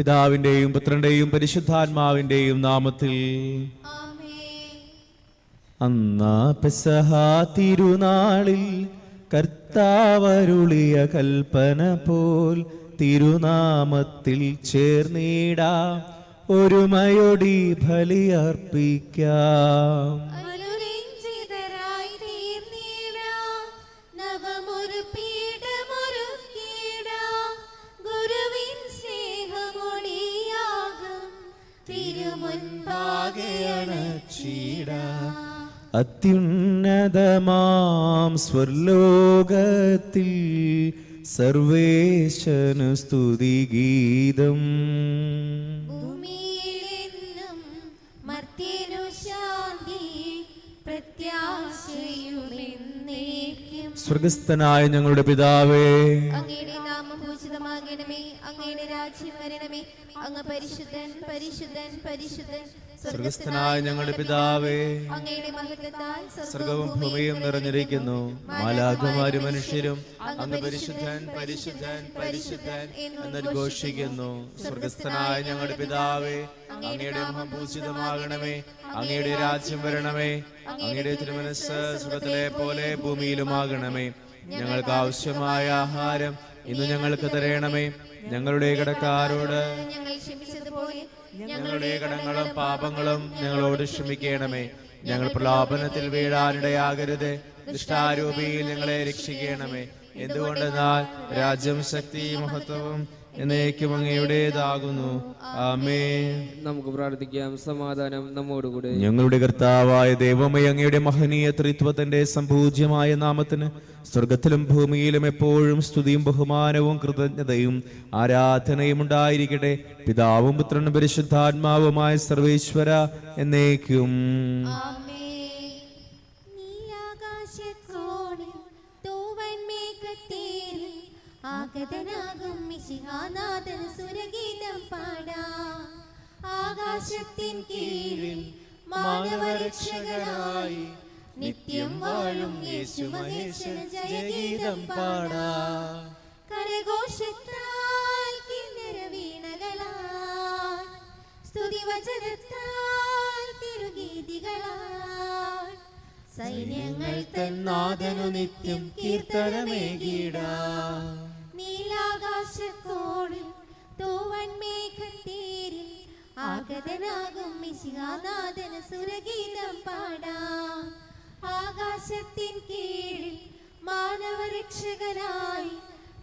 പിതാവിന്റെയും പുത്രന്റെയും പരിശുദ്ധാത്മാവിന്റെയും നാമത്തിൽ. അന്നാ പെസഹ തിരുനാളിൽ കർത്താവരുളിയ കൽപ്പന പോൽ തിരുനാമത്തിൽ ചേർന്നിടാം, ഒരുമയോടി ബലിയർപ്പിക്കാം. അത്യുന്നതമാം സ്വർലോകത്തിൽ സർവേശനു സ്തുതിഗീതം. ഭൂമിയിലെന്നും മർത്യനു ശാന്തി പ്രത്യാശയുമെന്നേക്കും. സ്വർഗസ്ഥനായ ഞങ്ങളുടെ പിതാവേ, അങ്ങയുടെ നാമം പൂജിതമാകണമേ, അങ്ങയുടെ രാജ്യം വരണമേ, അങ്ങ് പരിശുദ്ധൻ പരിശുദ്ധൻ പരിശുദ്ധൻ. സ്വർഗസ്ഥനായ ഞങ്ങളുടെ പിതാവേ, അങ്ങയുടെ മഹത്വത്താൽ സ്വർഗവും ഭൂമിയും നിറഞ്ഞിരിക്കുന്നു. മാലാഖമാരും മനുഷ്യരും അങ്ങ് പരിശുദ്ധൻ പരിശുദ്ധൻ പരിശുദ്ധൻ എന്നഘോഷിക്കുന്നു. സ്വർഗസ്ഥനായ ഞങ്ങളുടെ പിതാവേ, അങ്ങയുടെ നാമം പൂജിതമാകണമേ, അങ്ങയുടെ രാജ്യം വരണമേ, അങ്ങയുടെ തിരുമനസ്സ് സ്വർഗ്ഗത്തിലെ പോലെ ഭൂമിയിലുമാകണമേ. ഞങ്ങൾക്ക് ആവശ്യമായ ആഹാരം ഇന്ന് ഞങ്ങൾക്ക് തരണമേ. ഞങ്ങളുടെ കടക്കാരോട് ഞങ്ങൾ ക്ഷമിച്ചതുപോലെ ഞങ്ങളുടെ കടങ്ങളും പാപങ്ങളും ഞങ്ങളോട് ക്ഷമിക്കണമേ. ഞങ്ങൾ പ്രലോഭനത്തിൽ വീഴാനിടയാകരുത്, ദുഷ്ടാരൂപിയിൽ ഞങ്ങളെ രക്ഷിക്കണമേ. എന്തുകൊണ്ടെന്നാൽ രാജ്യം ശക്തി മഹത്വവും എന്നേക്കും അങ്ങയുടേതാകുന്നു. ആമേൻ. നമുക്ക് പ്രാർത്ഥിക്കാം. സമാധാനം നമ്മോടുകൂടെ. ഞങ്ങളുടെ കർത്താവായ ദൈവമേ, അങ്ങയുടെ മഹനീയ ത്രിത്വത്തിന്റെ സംപൂജ്യമായ നാമത്തിന് സ്വർഗത്തിലും ഭൂമിയിലും എപ്പോഴും സ്തുതിയും ബഹുമാനവും കൃതജ്ഞതയും ആരാധനയും ഉണ്ടായിരിക്കട്ടെ, പിതാവും പുത്രനും പരിശുദ്ധാത്മാവുമായ സർവേശ്വര എന്നേക്കും. ആകാശത്തിൻ കീഴിൽ മാനവരക്ഷകനായി നിത്യം വാഴും യേശു മഹേശന് ജയഗീതം പാടാം. കരഘോഷത്താൽ കിന്നര വീണകളാൽ സ്തുതിവചനത്താൽ തിരുഗീതികളാൽ സൈന്യങ്ങൾ തൻ നാഥനു നിത്യം കീർത്തനമേകിടാം. നീലാകാശത്തോടിൽ തൂവൻ മേഘത്തേരിൽ ആഗതനാകും മിശിഹാനാഥന് സുരഗീതം പാടാം. ആകാശത്തിൻ കീഴിൽ മാനവരക്ഷകനായി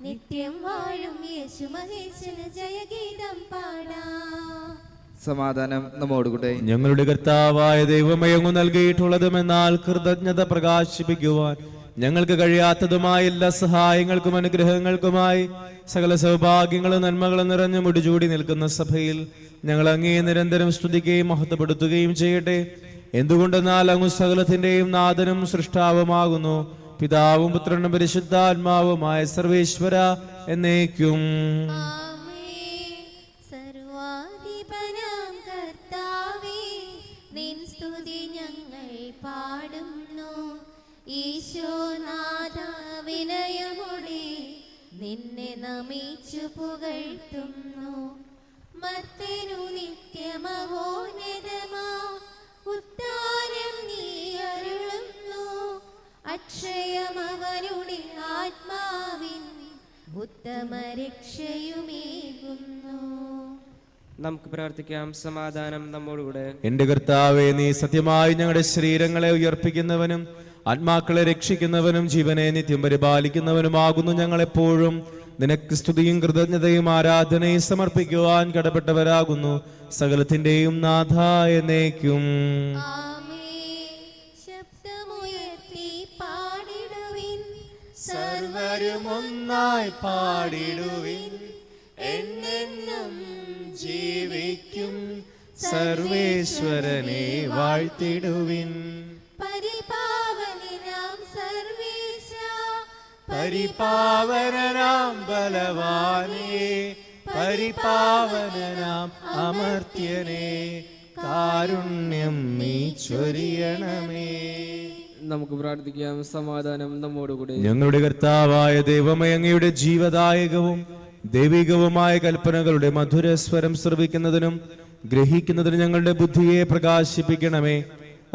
നിത്യം വാഴും യേശു മഹേശന് ജയഗീതം പാടാം. സമാധാനം നമ്മോടുകൂടെ. ഞങ്ങളുടെ കർത്താവായ ദൈവമേ, അങ്ങ് നൽകിയിട്ടുള്ളതുമെന്നാൽ കൃതജ്ഞത പ്രകാശിപ്പിക്കുവാൻ ഞങ്ങൾക്ക് കഴിയാത്തതുമായ എല്ലാ സഹായങ്ങൾക്കും അനുഗ്രഹങ്ങൾക്കുമായി സകല സൗഭാഗ്യങ്ങളും നന്മകളും നിറഞ്ഞു മുടിചൂടി നിൽക്കുന്ന സഭയിൽ ഞങ്ങൾ അങ്ങേ നിരന്തരം സ്തുതിക്കുകയും മഹത്വപ്പെടുത്തുകയും ചെയ്യട്ടെ. എന്തുകൊണ്ടെന്നാൽ അങ്ങ് സകലത്തിന്റെയും നാഥനും സൃഷ്ടാവുമാകുന്നു, പിതാവും പുത്രനും പരിശുദ്ധാത്മാവുമായ സർവേശ്വര എന്നേക്കും. സർവാധിപനാം കർത്താവേ, നിൻ സ്തുതി ഞങ്ങൾ പാടുന്നു. ഈശോനാഥ വിനയമുടെ നിന്നെ നമിച്ചു പുകഴ്ത്തുന്നു. മർത്യനു നിത്യമഹോന്നതമാ ഉദ്ധാനം നീ അരുളുന്നു. അക്ഷയമവനുടെ ആത്മാവിൻ ഉത്തമരക്ഷയുമേകുന്നു. നമുക്ക് പ്രാർത്ഥിക്കാം. സമാധാനം നമ്മോടുകൂടെ. എന്റെ കർത്താവേ, നീ സത്യമായി ഞങ്ങളുടെ ശരീരങ്ങളെ ഉയർപ്പിക്കുന്നവനും ആത്മാക്കളെ രക്ഷിക്കുന്നവനും ജീവനെ നിത്യം പരിപാലിക്കുന്നവനുമാകുന്നു. ഞങ്ങളെപ്പോഴും നിനക്ക് സ്തുതിയും കൃതജ്ഞതയും ആരാധനയും സമർപ്പിക്കുവാൻ കടപ്പെട്ടവരാകുന്നു. സകലത്തിന്റെയും നാഥ എന്നേക്കും. ശബ്ദമുയർത്തി പാടിടുവിൻ, സർവരും ഒന്നായി പാടിടുവിൻ. എന്നെന്നും ജീവിക്കും സർവേശ്വരനെ വാഴ്ത്തിടുവിൻ. പരിപാവനാം സർവേശ, പരിപാവനാം ബലവാനേ, പരിപാവനാം അമർത്യനേ, കാരുണ്യം നീ ചൊരിയണമേ. നമുക്ക് പ്രാർത്ഥിക്കാം. സമാധാനം നമ്മോടുകൂടെ. ഞങ്ങളുടെ കർത്താവായ ദൈവമേ, അങ്ങയുടെ ജീവദായകവും ദൈവികവുമായ കൽപ്പനകളുടെ മധുരസ്വരം ശ്രവിക്കുന്നതിനും ഗ്രഹിക്കുന്നതിനും ഞങ്ങളുടെ ബുദ്ധിയെ പ്രകാശിപ്പിക്കണമേ.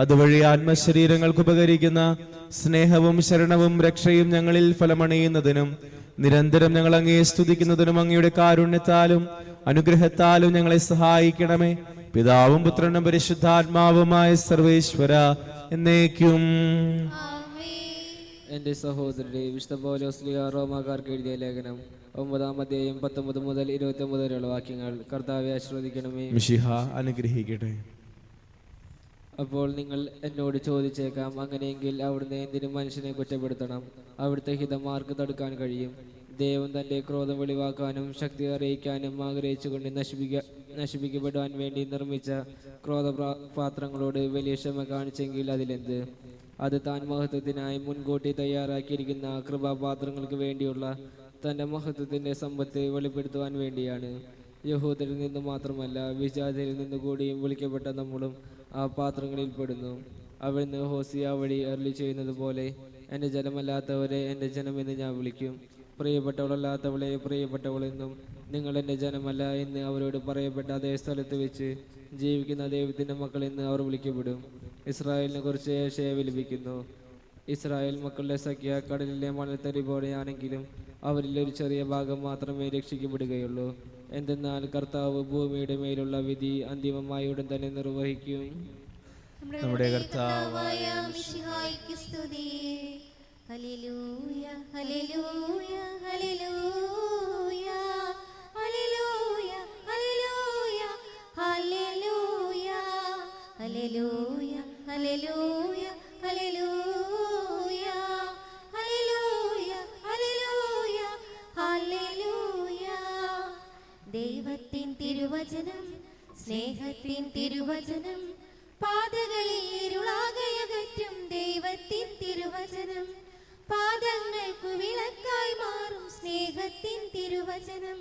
അതുവഴി ആത്മശരീരങ്ങൾക്ക് ഉപകരിക്കുന്ന സ്നേഹവും ശരണവും രക്ഷയും ഞങ്ങളിൽ ഫലമണിയുന്നതിനും നിരന്തരം ഞങ്ങൾ അങ്ങയെ സ്തുതിക്കുന്നതിനും അങ്ങയുടെ കാരുണ്യത്താലും അനുഗ്രഹത്താലും ഞങ്ങളെ സഹായിക്കണമേ. പിതാവും പുത്രനും പരിശുദ്ധാത്മാവുമായ സർവേശ്വര എന്നേക്കും. എന്റെ സഹോദരരെ, വിശുദ്ധ പൗലോസ് റോമാക്കാർക്ക് എഴുതിയ ലേഖനം 9-ാം അധ്യായം 19 മുതൽ 29 വരെയുള്ള വാക്യങ്ങൾ കർത്താവെ ആശീർവദിക്കണമേ. മിശിഹ അനുഗ്രഹിക്കട്ടെ. അപ്പോൾ നിങ്ങൾ എന്നോട് ചോദിച്ചേക്കാം, അങ്ങനെയെങ്കിൽ അവിടുന്ന് എന്തിനും മനുഷ്യനെ കുറ്റപ്പെടുത്തണം? അവിടുത്തെ ഹിതം ആർക്ക് തടുക്കാൻ കഴിയും? ദൈവം തന്റെ ക്രോധം വെളിവാക്കാനും ശക്തി അറിയിക്കാനും ആഗ്രഹിച്ചുകൊണ്ട് നശിപ്പിക്കപ്പെടുവാൻ വേണ്ടി നിർമ്മിച്ച ക്രോധപാത്രങ്ങളോട് വലിയ ക്ഷമ കാണിച്ചെങ്കിൽ അതിലെന്ത്? അത് താൻ മഹത്വത്തിനായി മുൻകൂട്ടി തയ്യാറാക്കിയിരിക്കുന്ന കൃപാപാത്രങ്ങൾക്ക് വേണ്ടിയുള്ള തന്റെ മഹത്വത്തിന്റെ സമ്പത്ത് വെളിപ്പെടുത്തുവാൻ വേണ്ടിയാണ്. യഹൂദരിൽ നിന്ന് മാത്രമല്ല, വിജാതിയിൽ നിന്ന് കൂടിയും വിളിക്കപ്പെട്ട നമ്മളും ആ പാത്രങ്ങളിൽ പെടുന്നു. അവിടുന്ന് ഹോസിയ വഴി അരുളി ചെയ്യുന്നത് പോലെ, എൻ്റെ ജനമല്ലാത്തവരെ എൻ്റെ ജനമെന്ന് ഞാൻ വിളിക്കും, പ്രിയപ്പെട്ടവളല്ലാത്തവളെ പ്രിയപ്പെട്ടവളെന്നും. നിങ്ങൾ എൻ്റെ ജനമല്ല എന്ന് അവരോട് പറയപ്പെട്ട അതേ സ്ഥലത്ത് വെച്ച് ജീവിക്കുന്ന ദൈവത്തിൻ്റെ മക്കളെന്ന് അവർ വിളിക്കപ്പെടും. ഇസ്രായേലിനെ കുറിച്ച് ഏശയ്യ വിലപിക്കുന്നു. ഇസ്രായേൽ മക്കളുടെ സഖ്യ കടലിലെ മണൽത്തരി പോലെയാണെങ്കിലും അവരിൽ ഒരു ചെറിയ ഭാഗം മാത്രമേ രക്ഷിക്കപ്പെടുകയുള്ളൂ. എന്തെന്നാൽ കർത്താവ് ഭൂമിയുടെ മേലുള്ള വിധി അന്തിമമായി ഉടൻ തന്നെ നിർവഹിക്കും. നമ്മുടെ കർത്താവായ മിശിഹായ്ക്ക് സ്തുതി. Hallelujah, hallelujah, hallelujah, hallelujah, hallelujah, hallelujah, hallelujah, hallelujah, hallelujah, hallelujah, hallelujah, hallelujah. ദൈവത്തിൻ തിരുവചനം, സ്നേഹത്തിൻ തിരുവചനം, പാതകളിൽ ഇരുളാകയകറ്റും ദൈവത്തിൻ തിരുവചനം, പാദങ്ങൾക്കു വിളക്കായി മാറും സ്നേഹത്തിൻ തിരുവചനം.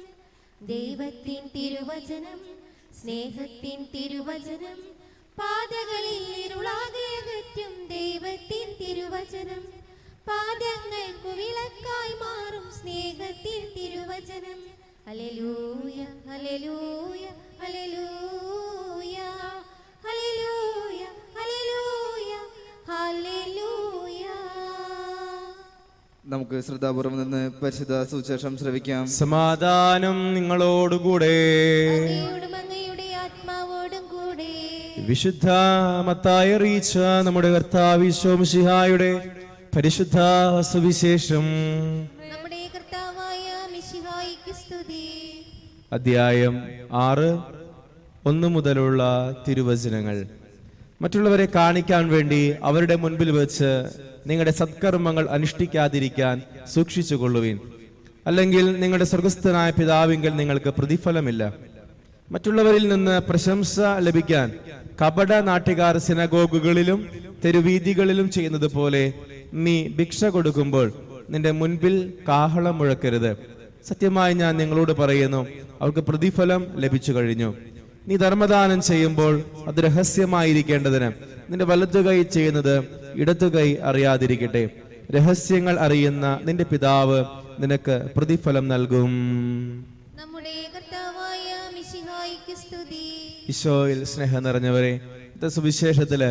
ദൈവത്തിൻ തിരുവചനം, സ്നേഹത്തിൻ തിരുവചനം, പാതകളിൽ ഇരുളാകയകറ്റും ദൈവത്തിൻ തിരുവചനം, പാദങ്ങൾക്കു വിളക്കായി മാറും സ്നേഹത്തിൻ തിരുവചനം. Hallelujah, hallelujah, hallelujah, hallelujah, hallelujah, hallelujah. നമുക്ക് ശ്രദ്ധാപൂർവം നിന്ന് പരിശുദ്ധ സുവിശേഷം ശ്രവിക്കാം. സമാധാനം നിങ്ങളോടുകൂടെ. അങ്ങയോടും അങ്ങയുടെ ആത്മാവോടും കൂടെ. വിശുദ്ധ മത്തായി അറിയിച്ച നമ്മുടെ കർത്താവ് ഈശോ മിശിഹായുടെ പരിശുദ്ധ സുവിശേഷം. നമ്മുടെ കർത്താവായ മിശിഹായ്ക്ക് സ്തുതി. അധ്യായം 6:1 മുതലുള്ള തിരുവചനങ്ങൾ. മറ്റുള്ളവരെ കാണിക്കാൻ വേണ്ടി അവരുടെ മുൻപിൽ വെച്ച് നിങ്ങളുടെ സത്കർമ്മങ്ങൾ അനുഷ്ഠിക്കാതിരിക്കാൻ സൂക്ഷിച്ചുകൊള്ളുവിൻ, അല്ലെങ്കിൽ നിങ്ങളുടെ സ്വർഗസ്ഥനായ പിതാവിങ്കൽ നിങ്ങൾക്ക് പ്രതിഫലമില്ല. മറ്റുള്ളവരിൽ നിന്ന് പ്രശംസ ലഭിക്കാൻ കപട നാട്ടുകാർ സിനഗോഗുകളിലും തെരുവീഥികളിലും ചെയ്യുന്നത് പോലെ നീ ഭിക്ഷ കൊടുക്കുമ്പോൾ നിന്റെ മുൻപിൽ കാഹളം മുഴക്കരുത്. സത്യമായി ഞാൻ നിങ്ങളോട് പറയുന്നു, അവർക്ക് പ്രതിഫലം ലഭിച്ചു കഴിഞ്ഞു. നീ ധർമ്മദാനം ചെയ്യുമ്പോൾ അത് രഹസ്യമായിരിക്കേണ്ടതിന് നിന്റെ വലത്തുകൈ ചെയ്യുന്നത് ഇടത്തുകൈ അറിയാതിരിക്കട്ടെ. രഹസ്യങ്ങൾ അറിയുന്ന നിന്റെ പിതാവ് നിനക്ക് പ്രതിഫലം നൽകും. നമ്മുടെ കർത്താവായ മിശിഹായ്ക്ക് സ്തുതി. ഈശോയിൽ സ്നേഹം നിറഞ്ഞവരെ, ഇന്നത്തെ സുവിശേഷത്തില്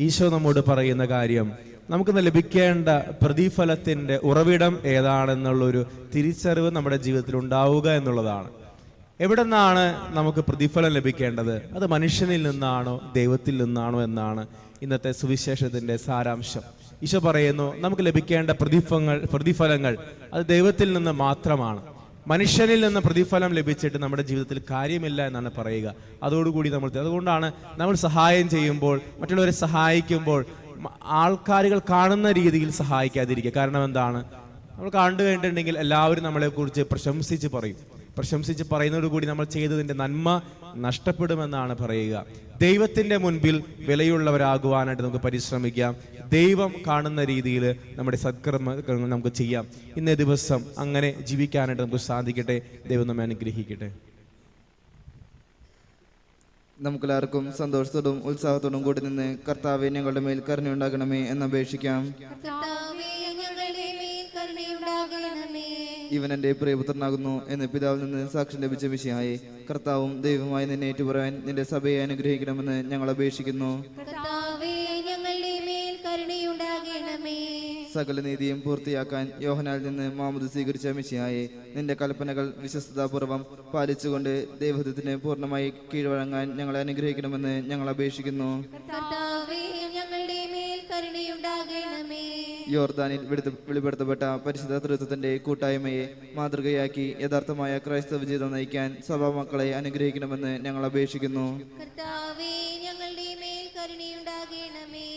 ഈശോ നമ്മോട് പറയുന്ന കാര്യം, നമുക്കിന്ന് ലഭിക്കേണ്ട പ്രതിഫലത്തിന്റെ ഉറവിടം ഏതാണെന്നുള്ളൊരു തിരിച്ചറിവ് നമ്മുടെ ജീവിതത്തിൽ ഉണ്ടാവുക എന്നുള്ളതാണ്. എവിടെ നിന്നാണ് നമുക്ക് പ്രതിഫലം ലഭിക്കേണ്ടത്? അത് മനുഷ്യനിൽ നിന്നാണോ ദൈവത്തിൽ നിന്നാണോ എന്നാണ് ഇന്നത്തെ സുവിശേഷത്തിന്റെ സാരാംശം. ഈശോ പറയുന്നു, നമുക്ക് ലഭിക്കേണ്ട പ്രതിഫലങ്ങൾ അത് ദൈവത്തിൽ നിന്ന് മാത്രമാണ്. മനുഷ്യനിൽ നിന്ന് പ്രതിഫലം ലഭിച്ചിട്ട് നമ്മുടെ ജീവിതത്തിൽ കാര്യമില്ല എന്നാണ് പറയുക. അതുകൊണ്ടാണ് നമ്മൾ സഹായം ചെയ്യുമ്പോൾ, മറ്റുള്ളവരെ സഹായിക്കുമ്പോൾ ആൾക്കാരുകൾ കാണുന്ന രീതിയിൽ സഹായിക്കാതിരിക്കുക. കാരണം എന്താണ്? നമ്മൾ കണ്ടു കഴിഞ്ഞിട്ടുണ്ടെങ്കിൽ എല്ലാവരും നമ്മളെക്കുറിച്ച് പ്രശംസിച്ച് പറയുന്നതോടുകൂടി നമ്മൾ ചെയ്തതിൻ്റെ നന്മ നഷ്ടപ്പെടുമെന്നാണ് പറയുക. ദൈവത്തിൻ്റെ മുൻപിൽ വിലയുള്ളവരാകുവാനായിട്ട് നമുക്ക് പരിശ്രമിക്കാം. ദൈവം കാണുന്ന രീതിയിൽ നമ്മുടെ സത്കർമ്മങ്ങൾ നമുക്ക് ചെയ്യാം. ഇന്നേ ദിവസം അങ്ങനെ ജീവിക്കാനായിട്ട് നമുക്ക് സാധിക്കട്ടെ. ദൈവം നമ്മെ അനുഗ്രഹിക്കട്ടെ. നമുക്കെല്ലാവർക്കും സന്തോഷത്തോടും ഉത്സാഹത്തോടും കൂടി നിന്ന് കർത്താവെ ഞങ്ങളുടെ മേൽ കരുണയുണ്ടാകണമേ എന്ന് അപേക്ഷിക്കാം. കർത്താവേ, ഞങ്ങളുടെ മേൽ കരുണയുണ്ടാകണമേ. ഇവൻ എന്റെ പ്രിയപുത്രനാകുന്നു എന്ന് പിതാവിൽ നിന്ന് സാക്ഷ്യം ലഭിച്ച മിശിഹായെ, കർത്താവും ദൈവമായി നിന്നെ ഏറ്റുപറയാൻ നിന്റെ സഭയെ അനുഗ്രഹിക്കണമെന്ന് ഞങ്ങൾ അപേക്ഷിക്കുന്നു. കർത്താവേ, ഞങ്ങളുടെ മേൽ കരുണയുണ്ടാകണമേ. സകല നീതിയും പൂർത്തിയാക്കാൻ യോഹനാൽ നിന്ന് മാമുദ് സ്വീകരിച്ച മിശിഹായെ, നിന്റെ കൽപ്പനകൾ വിശ്വസ്തതാപൂർവം പാലിച്ചുകൊണ്ട് ദൈവഹിതത്തിന് പൂർണ്ണമായി കീഴ്വഴങ്ങാൻ ഞങ്ങളെ അനുഗ്രഹിക്കണമെന്ന് ഞങ്ങൾ അപേക്ഷിക്കുന്നു. കർത്താവേ, ഞങ്ങളുടെ മേൽ കരുണയുണ്ടാകണമേ. യോർദാനിൽ വെളിപ്പെടുത്തപ്പെട്ട പരിശുദ്ധ തൃത്വത്തിന്റെ കൂട്ടായ്മയെ മാതൃകയാക്കി യഥാർത്ഥമായ ക്രൈസ്തവ ജീവിതം നയിക്കാൻ സഭാമക്കളെ അനുഗ്രഹിക്കണമെന്ന് ഞങ്ങൾ അപേക്ഷിക്കുന്നു. കർത്താവേ, ഞങ്ങളുടെ മേൽ കരുണയുണ്ടാകണമേ.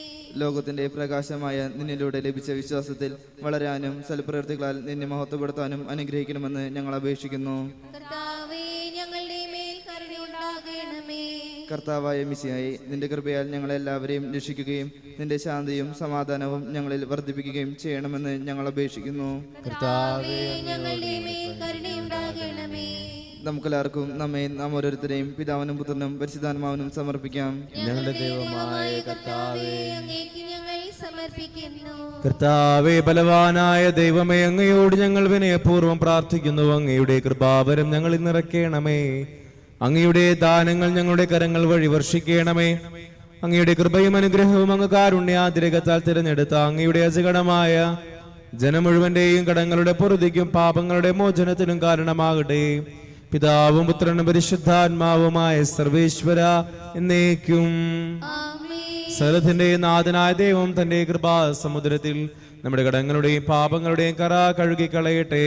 ലോകത്തിന്റെ പ്രകാശമായ നിന്നിലൂടെ ലഭിച്ച വിശ്വാസത്തിൽ വളരാനും സൽപ്രവൃത്തികളാൽ നിന്നെ മഹത്വപ്പെടുത്താനും അനുഗ്രഹിക്കണമെന്ന് ഞങ്ങൾ അപേക്ഷിക്കുന്നു. കർത്താവേ, ഞങ്ങളുടെ മേൽ കരുണയുണ്ടാകണമേ. കർത്താവായ മിശിഹായെ, നിന്റെ കൃപയാൽ ഞങ്ങളെല്ലാവരെയും രക്ഷിക്കുകയും നിന്റെ ശാന്തിയും സമാധാനവും ഞങ്ങളിൽ വർദ്ധിപ്പിക്കുകയും ചെയ്യണമെന്ന് ഞങ്ങൾ അപേക്ഷിക്കുന്നു. കർത്താവേ, ഞങ്ങളുടെ മേൽ കരുണയുണ്ടാകണമേ. നമുക്കെല്ലാവർക്കും നാം ഓരോരുത്തരെയും പിതാവിനും പുത്രനും പരിശുദ്ധാത്മാവിനും സമർപ്പിക്കാം. ഞങ്ങളുടെ ദൈവമായ കർത്താവേ, അങ്ങേക്ക് ഞങ്ങൾ സമർപ്പിക്കുന്നു. കർത്താവേ, ബലവാനായ ദൈവമേ, അങ്ങയോട് ഞങ്ങൾ വിനയപൂർവ്വം പ്രാർത്ഥിക്കുന്നു. അങ്ങയുടെ കൃപാവരം ഞങ്ങളിൽ നിറയ്ക്കണമേ. അങ്ങയുടെ ദാനങ്ങൾ ഞങ്ങളുടെ കരങ്ങൾ വഴി വർഷിക്കണമേ. അങ്ങയുടെ കൃപയും അനുഗ്രഹവും അങ്ങ് കാരുണ്യാതിരകത്താൽ തിരഞ്ഞെടുത്ത അങ്ങയുടെ അജഗണമായ ജനം മുഴുവന്റെയും കടങ്ങളുടെ പൊറുതിക്കും പാപങ്ങളുടെ മോചനത്തിനും കാരണമാകട്ടെ. പിതാവും പുത്രനും പരിശുദ്ധാത്മാവുമായ സർവേശ്വര എന്നേക്കും. ആമേൻ. സകലത്തിന്റെ നാഥനായ ദൈവം തന്റെ കൃപാ സമുദ്രത്തിൽ നമ്മുടെ കടങ്ങളുടെയും പാപങ്ങളുടെയും കറ കഴുകിക്കളയട്ടെ.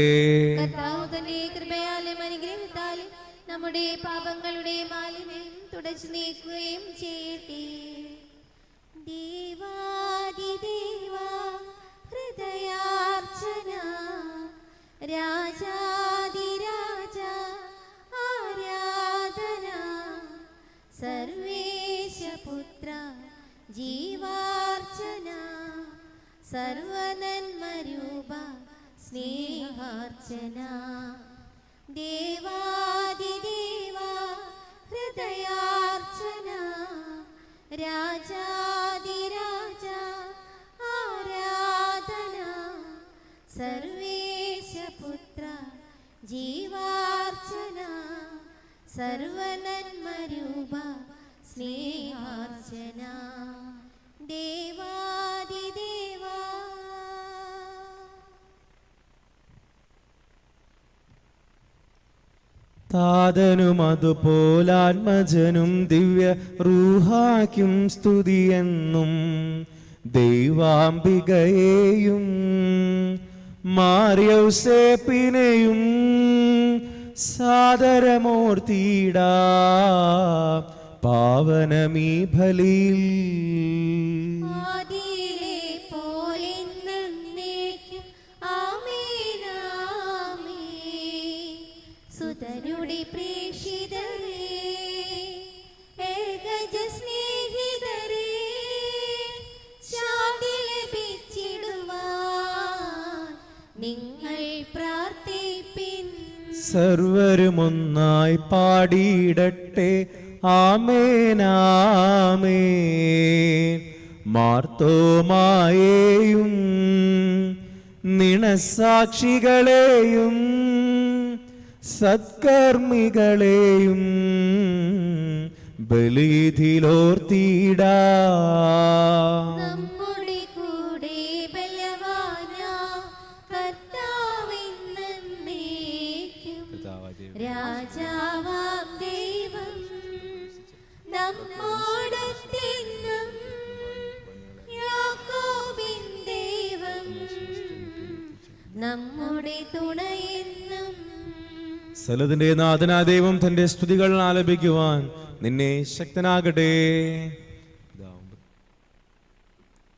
കർത്താവ് തന്റെ കൃപയാലും അനുഗ്രഹത്താലും നമ്മുടെ പാപങ്ങളുടെ മാലിന്യം തുടച്ചു നീക്കുകയും ചെയ്യട്ടെ. ദേവാദിദേവ ഹൃദയാർച്ചന, രാജാതിരാജ ആരാധന, സർവേശപുത്ര ജീവാർച്ചന, സർവനന്മരൂപ സ്നേഹാർച്ചന. ദേവാദിദേവ ഹൃദയാർച്ചന, രാജാതിരാജ ആരാധന, സർവേശപുത്ര ജീവാർച്ചന, സർവനന്മരൂപ സ്നേഹാർച്ചന. ദേവാദിദേവ. താതനും അതുപോലാത്മജനും ദിവ്യ റൂഹാക്കും സ്തുതിയെന്നും ദൈവാംബികയെയും മാർയൗസേപ്പിനെയും സാദരമൂർത്തിയിടാ പാവനമീ ബലിയിൽ. ആദിയിലെ പോലെന്നേക്കും ആമേൻ ആമേൻ. സുതനുടെ പ്രേക്ഷിതരേ, ഏകജ സ്നേഹിതരേ, ശാന്തി ലഭിച്ചിടുവാൻ നിങ്ങൾ പ്രാർത്ഥിപ്പിൻ. സർവരുമൊന്നായി പാടിയിടട്ടെ ആമേനാമേൻ. മാർത്തോമായേയും നിണസാക്ഷികളെയും സത്കർമ്മികളെയും ബലിയിലോർത്തിടാ. നമ്മുടെ കൂടെ ബലവാനാം കർത്താവെന്നേക്കും. രാജാവാം ദൈവം നമ്മോടൊത്തെന്നും. യാക്കോബിൻ ദൈവം നമ്മുടെ തുണയെന്നും. സകലത്തിന്റെ നാഥനാ ദൈവം തന്റെ സ്തുതികൾ ആലപിക്കുവാൻ നിന്നെ ശക്തനാകട്ടെ.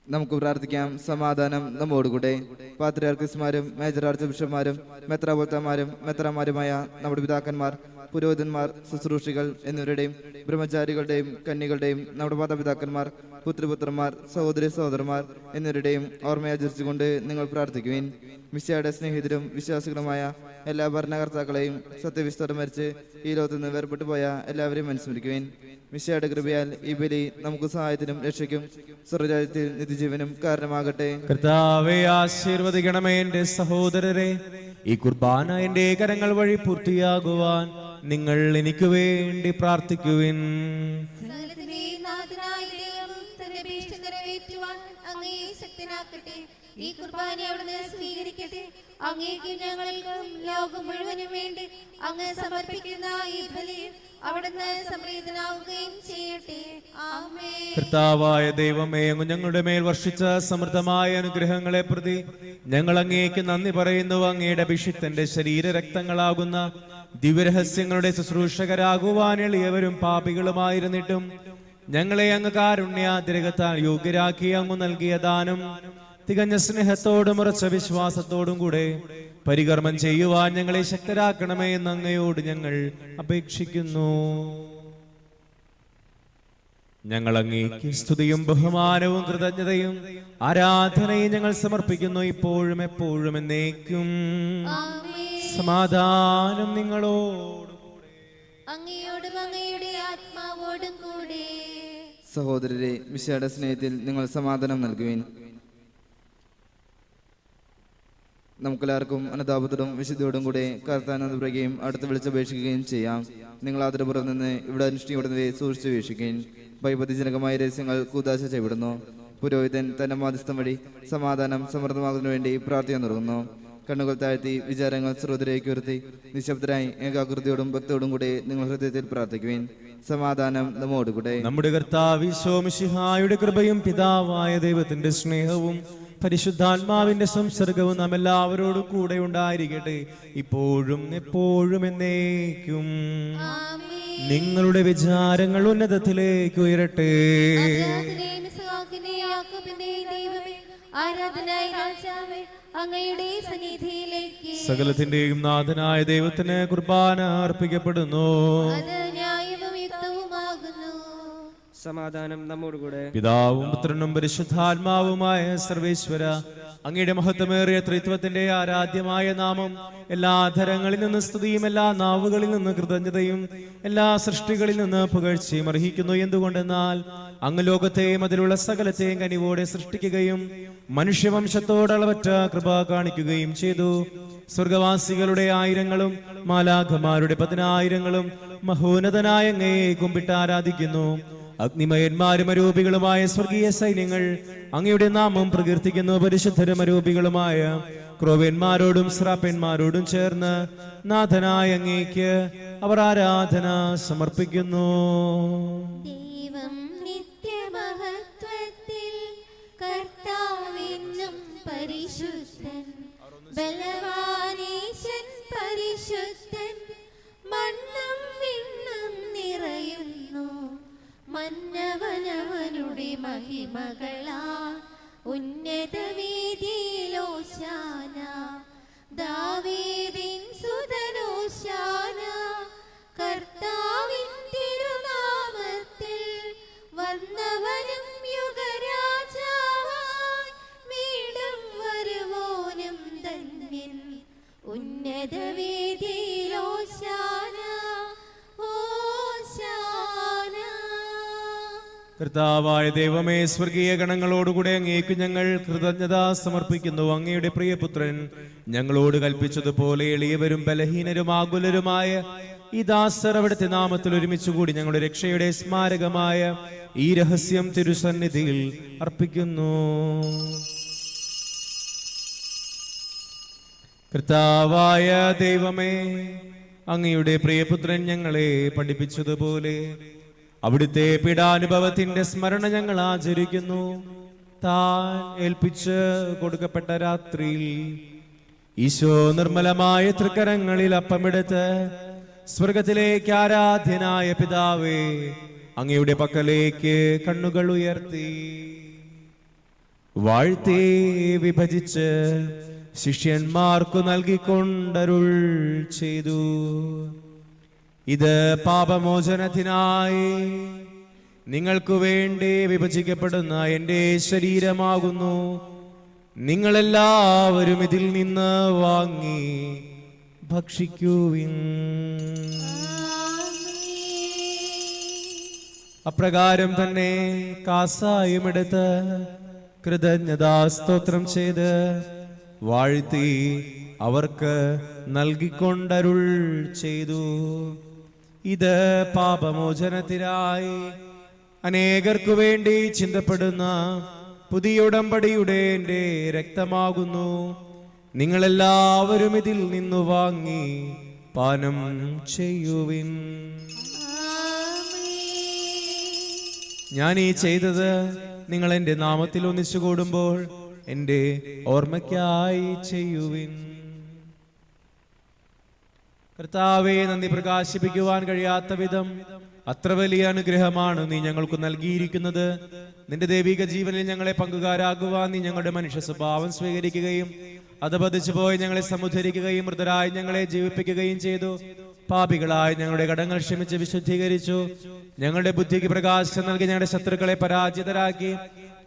നമുക്ക് പ്രാർത്ഥിക്കാം. സമാധാനം നമ്മോടുകൂടെ. പാത്രിയാർക്കിസ്മാരും മേജർ ആർച്ച് ബിഷപ്പ്മാരും മെത്രാപോലിത്തമാരും മെത്രാമാരുമായ നമ്മുടെ പിതാക്കന്മാർ, പുരോഹിതന്മാർ, ശുശ്രൂഷികൾ എന്നിവരുടെയും ബ്രഹ്മചാരികളുടെയും കന്യകളുടെയും നമ്മുടെ മാതാപിതാക്കന്മാർ, പുത്രിപുത്രന്മാർ, സഹോദരി സഹോദരന്മാർ എന്നിവരുടെയും ഓർമ്മയാചരിച്ചുകൊണ്ട് നിങ്ങൾ പ്രാർത്ഥിക്കുവിൻ. മിശിഹായുടെ സ്നേഹിതരും വിശ്വാസികളുമായ എല്ലാ ഭരണകർത്താക്കളെയും സത്യവിശ്വാസം മരിച്ച് ഈ ലോകത്ത് നിന്ന് വേർപെട്ടു പോയ എല്ലാവരെയും അനുസ്മരിക്കുവിൻ. മിശിഹായുടെ കൃപയാൽ ഈ ബലി നമുക്ക് സഹായത്തിനും രക്ഷയ്ക്കും സ്വർഗ്ഗരാജ്യത്തിൽ നിത്യജീവനും കാരണമാകട്ടെ. കർത്താവേ, ആശീർവദിക്കണമേ എന്റെ സഹോദരരെ. ഈ കുർബാന എന്റെ കരങ്ങൾ വഴി പൂർത്തിയാകുവാൻ നിങ്ങൾ എനിക്ക് വേണ്ടി പ്രാർത്ഥിക്കുവിൻ. സകലത്തിന്റെയും നാഥനായ ദൈവം തന്റെ അപേക്ഷ നിറവേറ്റുവാൻ അങ്ങയെ ശക്തനാക്കട്ടെ. ഈ കുർബാന അവിടുന്ന് സ്വീകരിക്കട്ടെ. അങ്ങേക്കും ഞങ്ങൾക്കും ലോകം മുഴുവനും വേണ്ടി അങ്ങ് സമർപ്പിക്കുന്ന ഈ ബലിയിൽ അവിടുന്ന് സംപ്രീതനാവുകയും ചെയ്യട്ടെ. ആമേൻ. കർത്താവായ ദൈവമേ, അങ്ങ് ഞങ്ങളുടെ മേൽ വർഷിച്ച സമൃദ്ധമായ അനുഗ്രഹങ്ങളെ പ്രതി ഞങ്ങൾ അങ്ങേക്ക് നന്ദി പറയുന്നു. അങ്ങയുടെ അഭിഷിക്തന്റെ ശരീരരക്തങ്ങളാകുന്ന ദിവ്യരഹസ്യങ്ങളുടെ ശുശ്രൂഷകരാകുവാൻ എളിയവരും പാപികളുമായിരുന്നിട്ടും ഞങ്ങളെ അങ്ങ് കാരുണ്യാതിരകത്താൽ യോഗ്യരാക്കി അങ്ങ് നൽകിയ ദാനം തികഞ്ഞ സ്നേഹത്തോടും ഉറച്ച വിശ്വാസത്തോടും കൂടെ പരികർമ്മം ചെയ്യുവാൻ ഞങ്ങളെ ശക്തരാക്കണമേ എന്ന് അങ്ങയോട് ഞങ്ങൾ അപേക്ഷിക്കുന്നു. ഞങ്ങൾ അങ്ങേക്ക് സ്തുതിയും ബഹുമാനവും കൃതജ്ഞതയും ആരാധനയും ഞങ്ങൾ സമർപ്പിക്കുന്നു, ഇപ്പോഴും എപ്പോഴും എന്നേക്കും. ആമേൻ. സമാധാനം നിങ്ങളോട് അങ്ങയോടും അങ്ങയുടെ ആത്മാവോടും കൂടെ. സഹോദരരെ, മിശിഹായുടെ സ്നേഹത്തിൽ നിങ്ങൾ സമാധാനം നൽകുവിൻ. നമുക്കെല്ലാവർക്കും അനുതാപത്തോടും വിശുദ്ധിയോടും കൂടെ കർത്താവിനെ പറയുകയും അടുത്ത് വിളിച്ചപേക്ഷിക്കുകയും ചെയ്യാം. നിങ്ങൾ ആദരപുറം നിന്ന് ഇവിടെ അനുഷ്ഠിക്കപ്പെടുന്നവയെ സൂക്ഷിച്ചു വീക്ഷിക്കുകയും ഭയഭക്തിജനകമായ രഹസ്യങ്ങൾ കൂദാശ ചെയ്യപ്പെടുന്നു. പുരോഹിതൻ തന്റെ മാധ്യസ്ഥം വഴി സമാധാനം സമൃദ്ധമാകുന്നതിനു വേണ്ടി പ്രാർത്ഥന തുടങ്ങുന്നു. കണ്ണുകൾ താഴ്ത്തി വിചാരങ്ങൾ ശ്രോതരേക്ക് ഉയർത്തി നിശബ്ദരായി ഏകാകൃതിയോടും ഭക്തിയോടും കൂടെ നിങ്ങൾ ഹൃദയത്തിൽ പ്രാർത്ഥിക്കുവിൻ. സമാധാനം നമ്മോടുകൂടെ. നമ്മുടെ കർത്താവ് ഈശോ മിശിഹായുടെ കൃപയും പിതാവായ ദൈവത്തിന്റെ സ്നേഹവും പരിശുദ്ധാത്മാവിന്റെ സംസർഗവും നാം എല്ലാവരോടും കൂടെ ഉണ്ടായിരിക്കട്ടെ, ഇപ്പോഴും എപ്പോഴും എന്നേക്കും. ആമേൻ. നിങ്ങളുടെ വിചാരങ്ങൾ ഉന്നതത്തിലേക്ക് ഉയരട്ടെ. അബ്രാഹാമിന്റെയും ഇസ്ഹാക്കിന്റെയും യാക്കോബിന്റെയും ദൈവമേ, ആരാധനായ രാജാവേ, അങ്ങയുടെ സന്നിധിയിലേക്ക് സകലത്തിന്റെയും നാഥനായ ദൈവത്തിന് കുർബാന അർപ്പിക്കപ്പെടുന്നു. അത് ന്യായവും യുക്തവുമാകുന്നു. സമാധാനം നമ്മോടുകൂടെ. പിതാവും പുത്രനും പരിശുദ്ധാത്മാവുമായ സർവേശ്വര, അങ്ങയുടെ മഹത്വമേറിയ ത്രിത്വത്തിന്റെ ആരാധ്യമായ നാമം എല്ലാ ധരങ്ങളിൽ നിന്ന് സ്തുതിയും എല്ലാ നാവുകളിൽ നിന്ന് കൃതജ്ഞതയും എല്ലാ സൃഷ്ടികളിൽ നിന്ന് പുകഴ്ചയും അർഹിക്കുന്നു. എന്തുകൊണ്ടെന്നാൽ അങ്ങ് ലോകത്തെയും അതിലുള്ള സകലത്തെയും കനിവോടെ സൃഷ്ടിക്കുകയും മനുഷ്യവംശത്തോട് അളവറ്റ കൃപ കാണിക്കുകയും ചെയ്തു. സ്വർഗവാസികളുടെ ആയിരങ്ങളും മാലാഖമാരുടെ 10,000-ങ്ങളും മഹോന്നതനായ അങ്ങയെ കുമ്പിട്ട് ആരാധിക്കുന്നു. അഗ്നിമയന്മാരും അരൂപികളുമായ സ്വർഗീയ സൈന്യങ്ങൾ അങ്ങയുടെ നാമം പ്രകീർത്തിക്കുന്നു. പരിശുദ്ധരും അരൂപികളുമായ ക്രോവ്യന്മാരോടും ശ്രാപ്പന്മാരോടും ചേർന്ന് നാഥനായ അങ്ങേക്ക് അവർ ആരാധന സമർപ്പിക്കുന്നു. ദൈവം നിത്യമഹത്വത്തിൽ കർത്താവെന്നും പരിശുദ്ധൻ, ബലവാനീശൻ പരിശുദ്ധൻ, മണ്ണും വിണ്ണും നിറയുന്നു. മന്നവനവനുടെ മഹിമകളാ ഉന്നത വേദിയിലോശാന, ദാവീദിൻ സുതനോശാന. കർത്താവിൻ തിരുനാമത്തിൽ വന്നവനും യുഗരാജാവായി വീണ്ടും വരുവോനും ധന്യൻ. ഉന്നത വേദിയിലോശാന, ഓശാന. കർത്താവായ ദൈവമേ, സ്വർഗീയ ഗണങ്ങളോടുകൂടെ അങ്ങേക്ക് ഞങ്ങൾ കൃതജ്ഞത സമർപ്പിക്കുന്നു. അങ്ങയുടെ പ്രിയപുത്രൻ ഞങ്ങളോട് കൽപ്പിച്ചതുപോലെ എളിയവരും ബലഹീനരും ആകുലരുമായ ഈ ദാസർ അവിടുത്തെ നാമത്തിൽ ഒരുമിച്ചുകൂടി ഞങ്ങളുടെ രക്ഷയുടെ സ്മാരകമായ ഈ രഹസ്യം തിരുസന്നിധിയിൽ അർപ്പിക്കുന്നു. കർത്താവായ ദൈവമേ, അങ്ങയുടെ പ്രിയപുത്രൻ ഞങ്ങളെ പഠിപ്പിച്ചതുപോലെ അവിടുത്തെ പീഡാനുഭവത്തിന്റെ സ്മരണ ഞങ്ങൾ ആചരിക്കുന്നു. താൻ ഏൽപ്പിച്ച് കൊടുക്കപ്പെട്ട രാത്രിയിൽ ഈശോ നിർമ്മലമായ തൃക്കരങ്ങളിൽ അപ്പമെടുത്ത് സ്വർഗത്തിലേക്ക് ആരാധ്യനായ പിതാവേ അങ്ങയുടെ പക്കലേക്ക് കണ്ണുകൾ ഉയർത്തി വാഴ്ത്തി വിഭജിച്ച് ശിഷ്യന്മാർക്കു നൽകിക്കൊണ്ടരുൾ ചെയ്തു. ഇത് പാപമോചനത്തിനായി നിങ്ങൾക്കു വേണ്ടി വിഭജിക്കപ്പെടുന്ന എൻ്റെ ശരീരമാകുന്നു. നിങ്ങളെല്ലാവരും ഇതിൽ നിന്ന് വാങ്ങി ഭക്ഷിക്കുവിൻ. അപ്രകാരം തന്നെ കാസായുമെടുത്ത് കൃതജ്ഞതാ സ്തോത്രം ചെയ്ത് വാഴ്ത്തി അവർക്ക് നൽകിക്കൊണ്ടരുൾ ചെയ്തു. ഇത് പാപമോചനത്തിനായി അനേകർക്കു വേണ്ടി ചിന്തപ്പെടുന്ന പുതിയ ഉടമ്പടിയുടെ എൻ്റെ രക്തമാകുന്നു. നിങ്ങളെല്ലാവരും ഇതിൽ നിന്നു വാങ്ങി പാനം ചെയ്യുവിൻ. ഞാൻ ഈ ചെയ്തത് നിങ്ങൾ എൻ്റെ നാമത്തിൽ ഒന്നിച്ചു കൂടുമ്പോൾ എൻ്റെ ഓർമ്മയ്ക്കായി ചെയ്യുവിൻ. കർത്താവേ, നന്ദി പ്രകാശിപ്പിക്കുവാൻ കഴിയാത്ത വിധം അത്ര വലിയ അനുഗ്രഹമാണ് നീ ഞങ്ങൾക്ക് നൽകിയിരിക്കുന്നത്. നിന്റെ ദൈവിക ജീവനിൽ ഞങ്ങളെ പങ്കുകാരാകുവാൻ നീ ഞങ്ങളുടെ മനുഷ്യ സ്വഭാവം സ്വീകരിക്കുകയും അധപതിച്ചു പോയി ഞങ്ങളെ സമുദ്ധരിക്കുകയും മൃതരായി ഞങ്ങളെ ജീവിപ്പിക്കുകയും ചെയ്തു. പാപികളായി ഞങ്ങളുടെ കടങ്ങൾ ക്ഷമിച്ച് വിശുദ്ധീകരിച്ചു. ഞങ്ങളുടെ ബുദ്ധിക്ക് പ്രകാശം നൽകി ഞങ്ങളുടെ ശത്രുക്കളെ പരാജിതരാക്കി.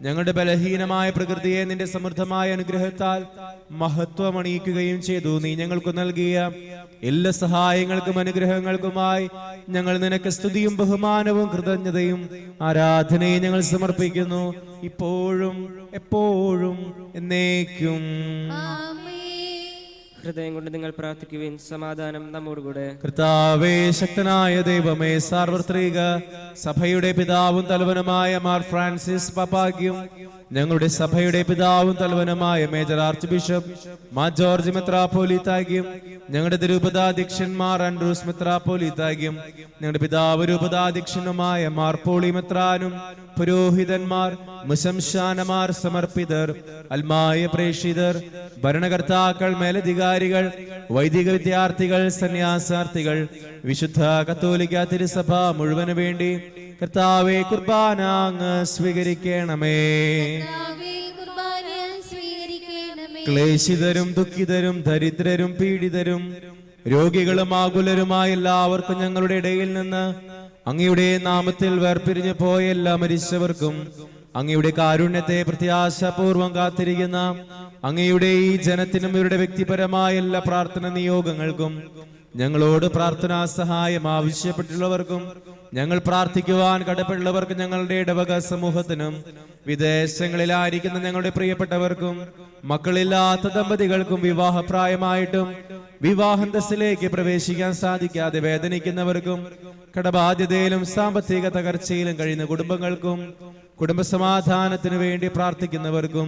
ഞങ്ങളുടെ ബലഹീനമായ പ്രകൃതിയെ നിന്റെ സമൃദ്ധമായ അനുഗ്രഹത്താൽ മഹത്വമണിയിക്കുകയും ചെയ്തു. നീ ഞങ്ങൾക്ക് നൽകിയ എല്ലാ സഹായങ്ങൾക്കും അനുഗ്രഹങ്ങൾക്കുമായി ഞങ്ങൾ നിനക്ക് സ്തുതിയും ബഹുമാനവും കൃതജ്ഞതയും ആരാധനയും ഞങ്ങൾ സമർപ്പിക്കുന്നു, ഇപ്പോഴും എപ്പോഴും എന്നേക്കും. ഹൃദയം കൊണ്ട് നിങ്ങൾ പ്രാർത്ഥിക്കുവിൻ. സമാധാനം നമ്മോടുകൂടെ. കർത്താവേ, ശക്തനായ ദൈവമേ, സാർവത്രിക സഭയുടെ പിതാവും തലവനുമായ മാർ ഫ്രാൻസിസ് പാപ്പാക്കും ഞങ്ങളുടെ സഭയുടെ പിതാവും തലവനുമായ major archbishop Mar George മെത്രാപ്പോലീത്താക്കും ഞങ്ങളുടെ തിരുപതാധ്യക്ഷന്മാർ ആൻഡ്രൂസ് മെത്രാപ്പോലീത്താക്കും ഞങ്ങളുടെ പിതാവ് രൂപതാധ്യക്ഷനുമായ മാർ പോളി മെത്രാനും പുരോഹിതന്മാർ, മുശംശാനമാർ, സമർപ്പിതർ, അൽമായ പ്രേക്ഷിതർ, ഭരണകർത്താക്കൾ, മേലധികാരികൾ, വൈദിക വിദ്യാർത്ഥികൾ, സന്യാസാർത്ഥികൾ, വിശുദ്ധ കത്തോലിക്ക തിരുസഭ മുഴുവന് വേണ്ടി കർത്താവേ, കുർബാന അങ്ങ് സ്വീകരിക്കണമേ. ക്ലേശിതരും ദുഃഖിതരും ദരിദ്രരും പീഡിതരും രോഗികളും ആകുലരുമായ എല്ലാവർക്കും ഞങ്ങളുടെ ഇടയിൽ നിന്ന് അങ്ങയുടെ നാമത്തിൽ വേർപിരിഞ്ഞു പോയ എല്ലാ മരിച്ചവർക്കും അങ്ങയുടെ കാരുണ്യത്തെ പ്രത്യാശാപൂർവം കാത്തിരിക്കുന്ന അങ്ങയുടെ ഈ ജനത്തിനും ഇവരുടെ വ്യക്തിപരമായ എല്ലാ പ്രാർത്ഥന നിയോഗങ്ങൾക്കും ഞങ്ങളോട് പ്രാർത്ഥനാ സഹായം ആവശ്യപ്പെട്ടുള്ളവർക്കും ഞങ്ങൾ പ്രാർത്ഥിക്കുവാൻ കടപ്പെട്ടുള്ളവർക്കും ഞങ്ങളുടെ ഇടവക സമൂഹത്തിനും വിദേശങ്ങളിലായിരിക്കുന്ന ഞങ്ങളുടെ പ്രിയപ്പെട്ടവർക്കും മക്കളില്ലാത്ത ദമ്പതികൾക്കും വിവാഹപ്രായമായിട്ടും വിവാഹാന്തസ്സിലേക്ക് പ്രവേശിക്കാൻ സാധിക്കാതെ വേദനിക്കുന്നവർക്കും കടബാധ്യതയിലും സാമ്പത്തിക തകർച്ചയിലും കഴിയുന്ന കുടുംബങ്ങൾക്കും കുടുംബസമാധാനത്തിന് വേണ്ടി പ്രാർത്ഥിക്കുന്നവർക്കും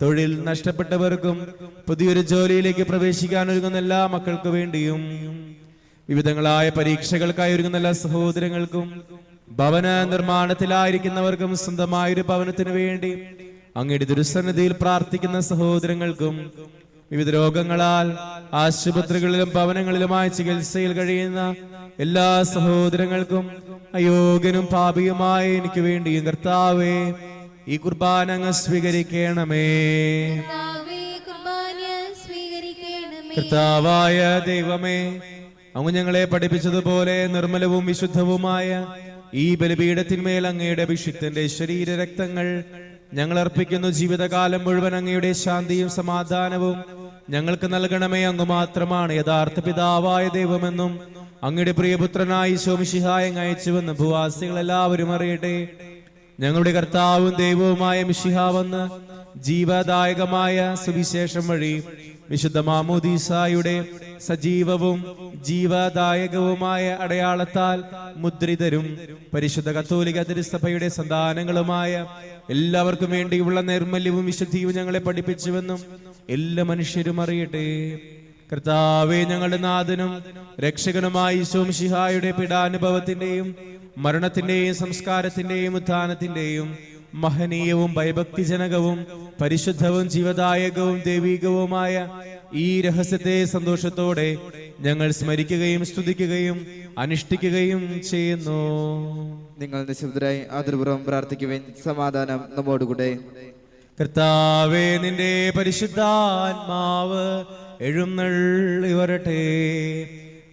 തൊഴിൽ നഷ്ടപ്പെട്ടവർക്കും പുതിയൊരു ജോലിയിലേക്ക് പ്രവേശിക്കാൻ ഒരുങ്ങുന്ന എല്ലാ മക്കൾക്ക് വേണ്ടിയും വിവിധങ്ങളായ പരീക്ഷകൾക്കായി ഒരുങ്ങുന്ന എല്ലാ സഹോദരങ്ങൾക്കും ഭവന നിർമ്മാണത്തിലായിരിക്കുന്നവർക്കും സ്വന്തമായൊരു ഭവനത്തിന് വേണ്ടി അങ്ങയുടെ ദുരുസന്നിധിയിൽ പ്രാർത്ഥിക്കുന്ന സഹോദരങ്ങൾക്കും വിവിധ രോഗങ്ങളാൽ ആശുപത്രികളിലും ഭവനങ്ങളിലുമായി ചികിത്സയിൽ കഴിയുന്ന എല്ലാ സഹോദരങ്ങൾക്കും അയോഗ്യനും പാപിയുമായ എനിക്ക് വേണ്ടിയും കർത്താവേ, ഈ കുർബാന അങ്ങ് സ്വീകരിക്കണമേ. കർത്താവായ ദൈവമേ, അങ്ങ് ഞങ്ങളെ പഠിപ്പിച്ചതുപോലെ നിർമ്മലവും വിശുദ്ധവുമായ ഈ ബലിപീഠത്തിന്മേൽ അങ്ങയുടെ അഭിഷിക്തന്റെ ശരീര രക്തങ്ങൾ ഞങ്ങൾ അർപ്പിക്കുന്നു. ജീവിതകാലം മുഴുവൻ അങ്ങയുടെ ശാന്തിയും സമാധാനവും ഞങ്ങൾക്ക് നൽകണമേ. അങ്ങ് മാത്രമാണ് യഥാർത്ഥ പിതാവായ ദൈവമെന്നും അങ്ങയുടെ പ്രിയപുത്രനായി ഈശോ മിശിഹായെ അയച്ചുവെന്ന് ഭൂവാസികൾ എല്ലാവരും അറിയട്ടെ. ഞങ്ങളുടെ കർത്താവും ദൈവവുമായ മിശിഹ വന്ന് ജീവദായകമായ സുവിശേഷം വഴി വിശുദ്ധ മാമോദീസായുടെ സജീവവും ജീവദായകവുമായ അടയാളത്താൽ മുദ്രിതരും പരിശുദ്ധ കത്തോലിക്ക തിരുസഭയുടെ സന്താനങ്ങളുമായ എല്ലാവർക്കും വേണ്ടിയുള്ള നിർമ്മല്യവും വിശുദ്ധിയും ഞങ്ങളെ പഠിപ്പിച്ചുവെന്നും എല്ലാ മനുഷ്യരും അറിയട്ടെ. കർത്താവേ, ഞങ്ങളുടെ നാഥനും രക്ഷകനുമായ ഈശോ മിശിഹായുടെ പീഡാനുഭവത്തിന്റെയും മരണത്തിന്റെയും സംസ്കാരത്തിന്റെയും ഉത്ഥാനത്തിന്റെയും മഹനീയവും ഭയഭക്തിജനകവും പരിശുദ്ധവും ജീവദായകവും ദൈവികവുമായ ഈ രഹസ്യത്തെ സന്തോഷത്തോടെ ഞങ്ങൾ സ്മരിക്കുകയും സ്തുതിക്കുകയും അനുഷ്ഠിക്കുകയും ചെയ്യുന്നു. നിങ്ങൾ നിശബ്ദരായി ആദരപൂർവ്വം പ്രാർത്ഥിക്കുവിൻ. സമാധാനം നമ്മോടുകൂടെ. കർത്താവേ, നിന്റെ പരിശുദ്ധാത്മാവ് എഴുന്നള്ളി വരട്ടെ.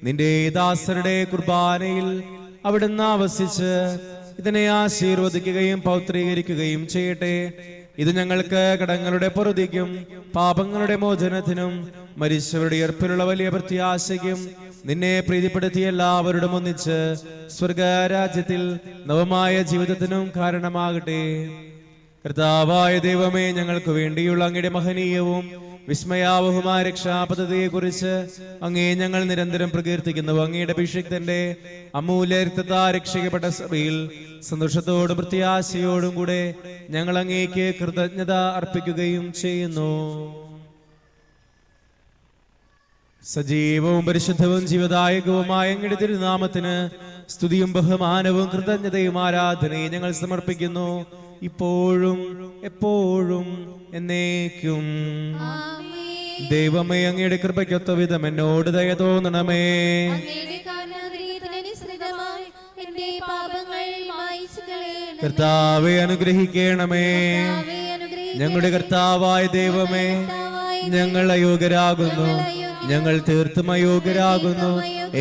നിന്റെ ദാസരുടെ കുർബാനയിൽ അവിടുന്ന് ആവസിച്ച് ഇതിനെ ആശീർവദിക്കുകയും പൗത്രീകരിക്കുകയും ചെയ്യട്ടെ. ഇത് ഞങ്ങൾക്ക് കടങ്ങളുടെ പൊറുതിക്കും പാപങ്ങളുടെ മോചനത്തിനും മരിച്ചവരുടെ ഉയർപ്പിലുള്ള വലിയ പ്രത്യാശയ്ക്കും നിന്നെ പ്രീതിപ്പെടുത്തിയ എല്ലാവരോടും ഒന്നിച്ച് സ്വർഗരാജ്യത്തിൽ നവമായ ജീവിതത്തിനും കാരണമാകട്ടെ. കർത്താവായ ദൈവമേ, ഞങ്ങൾക്ക് വേണ്ടിയുള്ള അങ്ങയുടെ മഹനീയവും വിസ്മയാവഹുമായ രക്ഷാപദ്ധതിയെ കുറിച്ച് അങ്ങേ ഞങ്ങൾ നിരന്തരം പ്രകീർത്തിക്കുന്നു. അങ്ങയുടെ അഭിഷിക്തന്റെ അമൂല്യ രക്തത്താൽ രക്ഷിക്കപ്പെട്ട സഭയിൽ സന്തോഷത്തോടും പ്രത്യാശയോടും കൂടെ ഞങ്ങൾ അങ്ങേക്ക് കൃതജ്ഞത അർപ്പിക്കുകയും ചെയ്യുന്നു. സജീവവും പരിശുദ്ധവും ജീവദായകവുമായ അങ്ങയുടെ തിരുനാമത്തിന് സ്തുതിയും ബഹുമാനവും കൃതജ്ഞതയും ആരാധനയും ഞങ്ങൾ സമർപ്പിക്കുന്നു, ഇപ്പോഴും എപ്പോഴും എന്നേക്കും. ആമേൻ. ദൈവമേ, അങ്ങയുടെ കൃപയ്ക്കൊത്ത വിധം എന്നോട് ദയ തോന്നണമേ. അങ്ങയുടെ കാരുണ്യാതിരേകത്തിനനുസൃതമായി എന്റെ പാപങ്ങൾ മായ്ച്ചു കളയണമേ. കർത്താവെ അനുഗ്രഹിക്കണമേ. കർത്താവേ, അനുഗ്രഹിക്കണമേ. ഞങ്ങളുടെ കർത്താവായ ദൈവമേ, ഞങ്ങൾ അയോഗ്യരാകുന്നു, ഞങ്ങൾ തീർത്തും അയോഗ്യരാകുന്നു.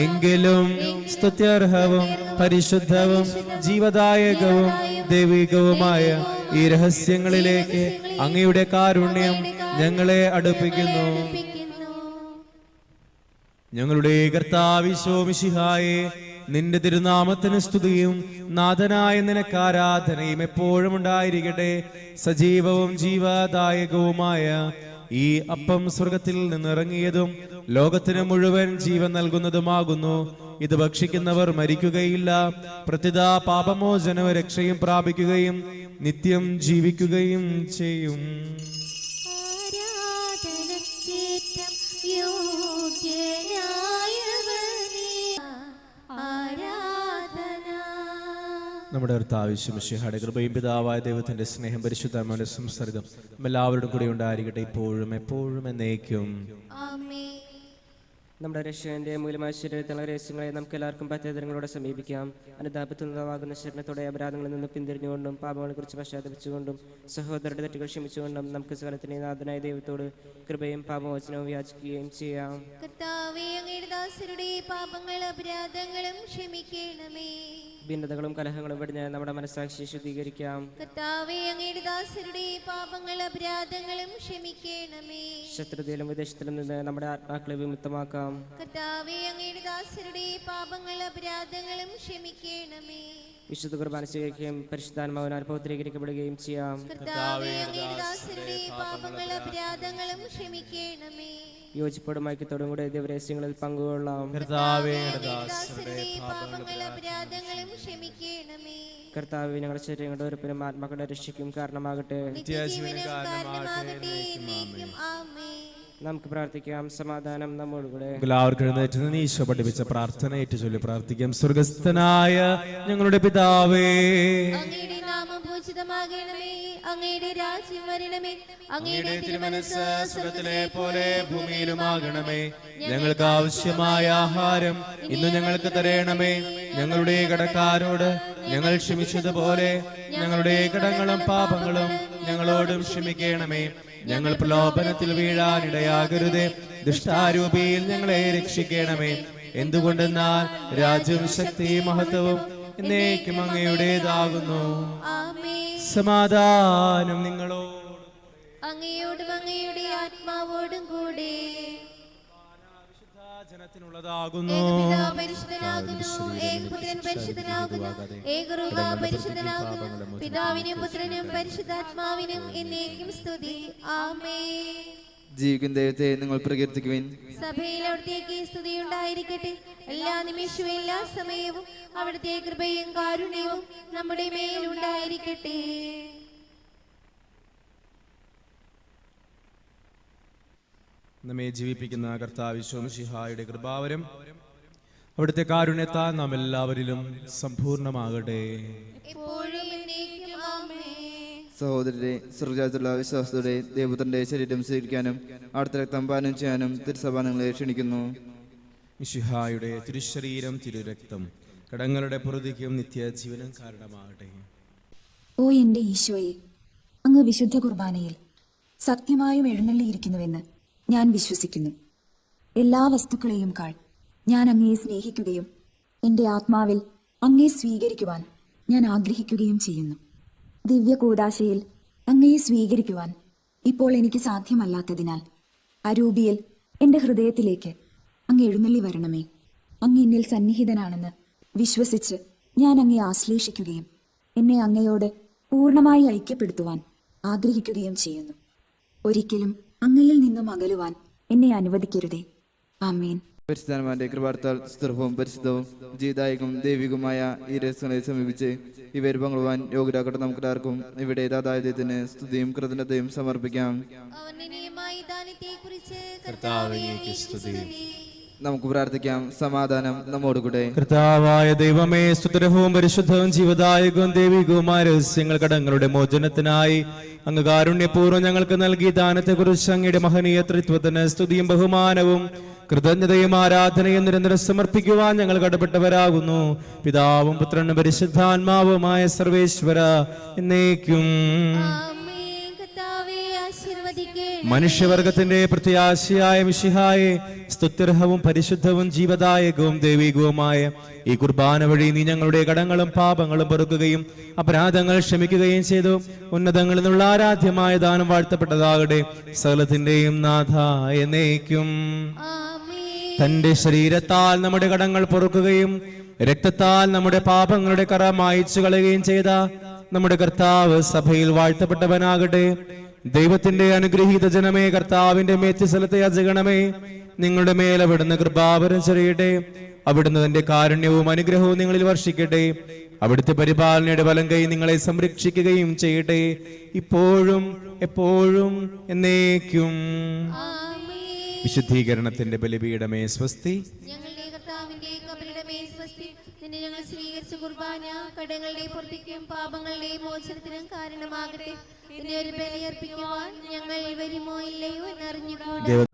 എങ്കിലും സ്തുത്യർഹവും പരിശുദ്ധവും ജീവദായകവും ദൈവികവുമായ ഈ രഹസ്യങ്ങളിലേക്ക് അങ്ങയുടെ കാരുണ്യം ഞങ്ങളെ അടുപ്പിക്കുന്നു. ഞങ്ങളുടെ കർത്താവിശോ മിശിഹായേ, നിന്റെ തിരുനാമത്തിന് സ്തുതിയും നാഥനായ നിനക്ക് ആരാധനയും എപ്പോഴും ഉണ്ടായിരിക്കട്ടെ. സജീവവും ജീവദായകവുമായ ഈ അപ്പം സ്വർഗത്തിൽ നിന്നിറങ്ങിയതും ലോകത്തിന് മുഴുവൻ ജീവൻ നൽകുന്നതുമാകുന്നു. ഇത് ഭക്ഷിക്കുന്നവർ മരിക്കുകയില്ല, പ്രത്യുത പാപമോചനവും രക്ഷയും പ്രാപിക്കുകയും നിത്യം ജീവിക്കുകയും ചെയ്യും. ആരാധനക്കേറ്റം യോഗ്യനായവനേ, ആരാധന. നമ്മുടെ കർത്താവിശ്വമിശിഹായുടെ കൃപയും പിതാവായ ദൈവത്തിന്റെ സ്നേഹം പരിശുദ്ധമായ സംസർഗം എല്ലാവരുടെ കൂടെ ഉണ്ടായിരിക്കട്ടെ, ഇപ്പോഴും എപ്പോഴും എന്നേക്കും. ആമേൻ. നമ്മുടെ രക്ഷകന്റെ മൂലമായ ശരീരത്തിലുള്ള രഹസ്യങ്ങളെ നമുക്ക് എല്ലാവർക്കും പദ്ധതികളോടെ സമീപിക്കാം. അനുതാപത്തുന്നതാകുന്ന ശരണത്തോടെ അപരാധങ്ങളിൽ നിന്ന് പിന്തിരിഞ്ഞുകൊണ്ടും പാപങ്ങളെ കുറിച്ച് പശ്ചാത്തപിച്ചുകൊണ്ടും സഹോദരരുടെ തെറ്റുകൾ ക്ഷമിച്ചുകൊണ്ടും നമുക്ക് സകലത്തിന്റെ നാഥനായ ദൈവത്തോട് കൃപയും പാപമോചനവും യാചിക്കുകയും ചെയ്യാം. കർത്താവേ, അങ്ങയുടെ ദാസരുടെ പാപങ്ങളും അപരാധങ്ങളും ക്ഷമിക്കണമേ. ഭിന്നതകളും കലഹങ്ങളും വെടിഞ്ഞ് നമ്മുടെ മനസ്സാക്ഷി ശുദ്ധീകരിക്കാം. കർത്താവേ, അങ്ങയുടെ ദാസരുടെ പാപങ്ങളും അപരാധങ്ങളും ക്ഷമിക്കണമേ. ശത്രുതയിലും വിദേശത്തിലും നിന്ന് നമ്മുടെ ആത്മാക്കളെ വിമുക്തമാക്കാം. കർത്താവേ, അങ്ങയുടെ ദാസരുടെ പാപങ്ങളും അപരാധങ്ങളും ക്ഷമിക്കണമേ. വിശുദ്ധ കുർബാന സ്വീകരിക്കുകയും പരിശുദ്ധാത്മാവിനാൽ പൗത്രീകരിക്കപ്പെടുകയും ചെയ്യാം. കർത്താവേ, അങ്ങയുടെ ദാസരുടെ പാപങ്ങളും അപരാധങ്ങളും ക്ഷമിക്കണമേ. യോജിപ്പോടും ഐക്യത്തോടും കൂടെ ദിവരഹസ്യങ്ങളിൽ പങ്കുകൊള്ളാം. കർത്താവേ, ദാസരുടെ പാപങ്ങളും അപരാധങ്ങളും ക്ഷമിക്കണമേ. കർത്താവ് ഞങ്ങളുടെ ശരീരങ്ങളുടെ ഉറപ്പിനും ആത്മാക്കളുടെ രക്ഷയ്ക്കും കാരണമാകട്ടെ. നിത്യജീവനും കാരണമാകട്ടെ. എന്നേക്കും ആമേൻ. നമുക്ക് പ്രാർത്ഥിക്കാം. സമാധാനം നമ്മോടുകൂടെ. എല്ലാവർക്കും എഴുന്നേറ്റ് നിന്ന് ഈശോ പഠിപ്പിച്ച പ്രാർത്ഥന ഏറ്റുചൊല്ലി പ്രാർത്ഥിക്കാം. സ്വർഗസ്ഥനായ ഞങ്ങളുടെ പിതാവേ, അങ്ങയുടെ നാമം പൂജിതമാകണമേ. അങ്ങയുടെ രാജ്യം വരണമേ. അങ്ങയുടെ തിരുമനസ്സ് സ്വർഗ്ഗത്തിലെ പോലെ ഭൂമിയിലുമാകണമേ. ഞങ്ങൾക്ക് ആവശ്യമായ ആഹാരം ഇന്ന് ഞങ്ങൾക്ക് തരണമേ. ഞങ്ങളുടെ കടക്കാരോട് ഞങ്ങൾ ക്ഷമിച്ചതുപോലെ ഞങ്ങളുടെ കടങ്ങളും പാപങ്ങളും ഞങ്ങളോടും ക്ഷമിക്കണമേ. ഞങ്ങൾ പ്രലോഭനത്തിൽ വീഴാനിടയാകരുതേ, ദുഷ്ടാരൂപിയിൽ ഞങ്ങളെ രക്ഷിക്കണമേ. എന്തുകൊണ്ടെന്നാൽ രാജ്യവും ശക്തിയും മഹത്വവും എന്നേക്കും അങ്ങയുടേതാകുന്നു. ആമേൻ. സമാധാനം നിങ്ങളോട്. അങ്ങയോടും അങ്ങയുടെ ആത്മാവോടും കൂടെ. ജനത്തിനുള്ളതാകുന്നു. ഏകപിതാവ് പരിശുദ്ധനാകുന്നു, ഏകപുത്രൻ പരിശുദ്ധനാകുന്നു, ഏകരൂപ പരിശുദ്ധനാകുന്നു. പിതാവിനും പുത്രനും പരിശുദ്ധാത്മാവിനും എന്നേക്കും സ്തുതി. ആമേൻ. ജീവിക്കുന്ന ദൈവത്തെ നിങ്ങൾ പ്രകീർത്തിക്കുവിൻ. സഭയിൽ അവിടത്തേക്ക് സ്തുതി ഉണ്ടായിരിക്കട്ടെ. എല്ലാ നിമിഷവും എല്ലാ സമയവും അവിടുത്തെ കൃപയും കാരുണ്യവും നമ്മുടെ മേലുണ്ടായിരിക്കട്ടെ. നമ്മെ ജീവിപ്പിക്കുന്ന കർത്താവിശ്വമിശിഹായുടെ കൃപാവരം അവിടുത്തെ കാരുണ്യത്താൽ നാം എല്ലാവരിലും സമ്പൂർണ്ണമാകട്ടെ. എപ്പോഴും എന്നേക്കും ആമേൻ. സഹോദരരെ, സ്വർഗരാജ്യത്തുള്ള വിശ്വാസത്തോടെ ദൈവത്തിന്റെ ശരീരം സ്വീകരിക്കാനും അവിടുത്തെ രക്തം പാനം ചെയ്യാനും തിരുസഭ നിങ്ങളെ ക്ഷണിക്കുന്നു. മിശിഹായുടെ തിരുശരീരം തിരുരക്തം കടങ്ങളുടെ പൊറുതിക്കും നിത്യജീവനും കാരണമാകട്ടെ. ഓ എന്റെ ഈശോയെ, അങ്ങ് വിശുദ്ധ കുർബാനയിൽ സത്യമായും എഴുന്നള്ളിയിരിക്കുന്നുവെന്ന് ഞാൻ വിശ്വസിക്കുന്നു. എല്ലാ വസ്തുക്കളെയും കാൾ ഞാൻ അങ്ങയെ സ്നേഹിക്കുകയും എൻ്റെ ആത്മാവിൽ അങ്ങയെ സ്വീകരിക്കുവാൻ ഞാൻ ആഗ്രഹിക്കുകയും ചെയ്യുന്നു. ദിവ്യ കൂദാശയിൽ അങ്ങയെ സ്വീകരിക്കുവാൻ ഇപ്പോൾ എനിക്ക് സാധ്യമല്ലാത്തതിനാൽ അരൂപിയിൽ എൻ്റെ ഹൃദയത്തിലേക്ക് അങ്ങ് എഴുന്നള്ളി വരണമേ. അങ്ങ് എന്നിൽ സന്നിഹിതനാണെന്ന് വിശ്വസിച്ച് ഞാൻ അങ്ങയെ ആശ്ലേഷിക്കുകയും എന്നെ അങ്ങയോട് പൂർണ്ണമായി ഐക്യപ്പെടുത്തുവാൻ ആഗ്രഹിക്കുകയും ചെയ്യുന്നു. ഒരിക്കലും അങ്ങയിൽ നിന്നും അകലുവാൻ എന്നെ അനുവദിക്കരുതേ. ആമേൻ. പരിശുദ്ധാത്മാവിന്റെ കൃപാർത്താൽ സ്തുർഭവും പരിശുദ്ധവും ജീവദായകവും ദൈവികവുമായ ഈ രഹസ്യങ്ങളെ സമീപിച്ച് ഇവർ പങ്കുവാൻ യോഗ്യരാക്കട്ടെ. നമുക്കെല്ലാവർക്കും ഇവിടെ ദൈവത്തിന് സ്തുതിയും കൃതജ്ഞതയും സമർപ്പിക്കാം. നമുക്ക് പ്രാർത്ഥിക്കാം. സമാധാനം നമ്മോടുകൂടെ. കർത്താവായ ദൈവമേ, സ്തുതിരവും പരിശുദ്ധവും ജീവദായകവും ദൈവികവുമായ രഹസ്യങ്ങൾ കടങ്ങളുടെ മോചനത്തിനായി അങ്ങ് കാരുണ്യപൂർവ്വം ഞങ്ങൾക്ക് നൽകി ദാനത്തെക്കുറിച്ച് അങ്ങയുടെ മഹനീയ ത്രിത്വത്തിന് സ്തുതിയും ബഹുമാനവും കൃതജ്ഞതയും ആരാധനയും നിരന്തരം സമർപ്പിക്കുവാൻ ഞങ്ങൾ കടപ്പെട്ടവരാകുന്നു. പിതാവും പുത്രനും പരിശുദ്ധാത്മാവുമായ സർവേശ്വര എന്നേക്കും. മനുഷ്യവർഗത്തിന്റെ പ്രത്യാശയായ മിശിഹായെ, സ്തുത്യർഹവും പരിശുദ്ധവും ജീവദായകവും ദൈവികവുമായ ഈ കുർബാന വഴി നീ ഞങ്ങളുടെ കടങ്ങളും പാപങ്ങളും പൊറുക്കുകയും അപരാധങ്ങൾ ക്ഷമിക്കുകയും ചെയ്തു. ഉന്നതങ്ങളിൽ നിന്നുള്ള ആരാധ്യമായ ദാനം വാഴ്ത്തപ്പെട്ടതാകട്ടെ. സകലത്തിന്റെയും നാഥ എന്നേക്കും. തന്റെ ശരീരത്താൽ നമ്മുടെ കടങ്ങൾ പൊറുക്കുകയും രക്തത്താൽ നമ്മുടെ പാപങ്ങളുടെ കറ മായ്ച്ചു കളയുകയും ചെയ്ത നമ്മുടെ കർത്താവ് സഭയിൽ വാഴ്ത്തപ്പെട്ടവനാകട്ടെ. ദൈവത്തിന്റെ അനുഗ്രഹീത ജനമേ, കർത്താവിന്റെ മേത്യസ്ഥലത്തെ യാചകണമേ, നിങ്ങളുടെ മേൽ അവിടുന്ന് കൃപാവരം ചൊരിയട്ടെ. അവിടുന്ന് തന്റെ കാരുണ്യവും അനുഗ്രഹവും നിങ്ങളിൽ വർഷിക്കട്ടെ. അവിടുത്തെ പരിപാലനയുടെ വലം കൈ നിങ്ങളെ സംരക്ഷിക്കുകയും ചെയ്യട്ടെ, ഇപ്പോഴും എപ്പോഴും എന്നേക്കും. വിശുദ്ധീകരണത്തിന്റെ ബലിപീഠമേ സ്വസ്തി. ഞങ്ങളുടെ കർത്താവിന്റെ കബറിടമേ സ്വസ്തി. നിന്നെ ഞങ്ങൾ സ്വീകരിച്ച കുർബാന കടങ്ങളുടെ പൂർത്തിക്കും പാപങ്ങളുടെ മോചനത്തിനും കാരണമാകട്ടെ. നിന്നെ ഒരു ബലിയർപ്പിക്കുവാൻ ഞങ്ങൾ വരുമോ ഇല്ലയോ എന്നറിഞ്ഞുകൂടാ.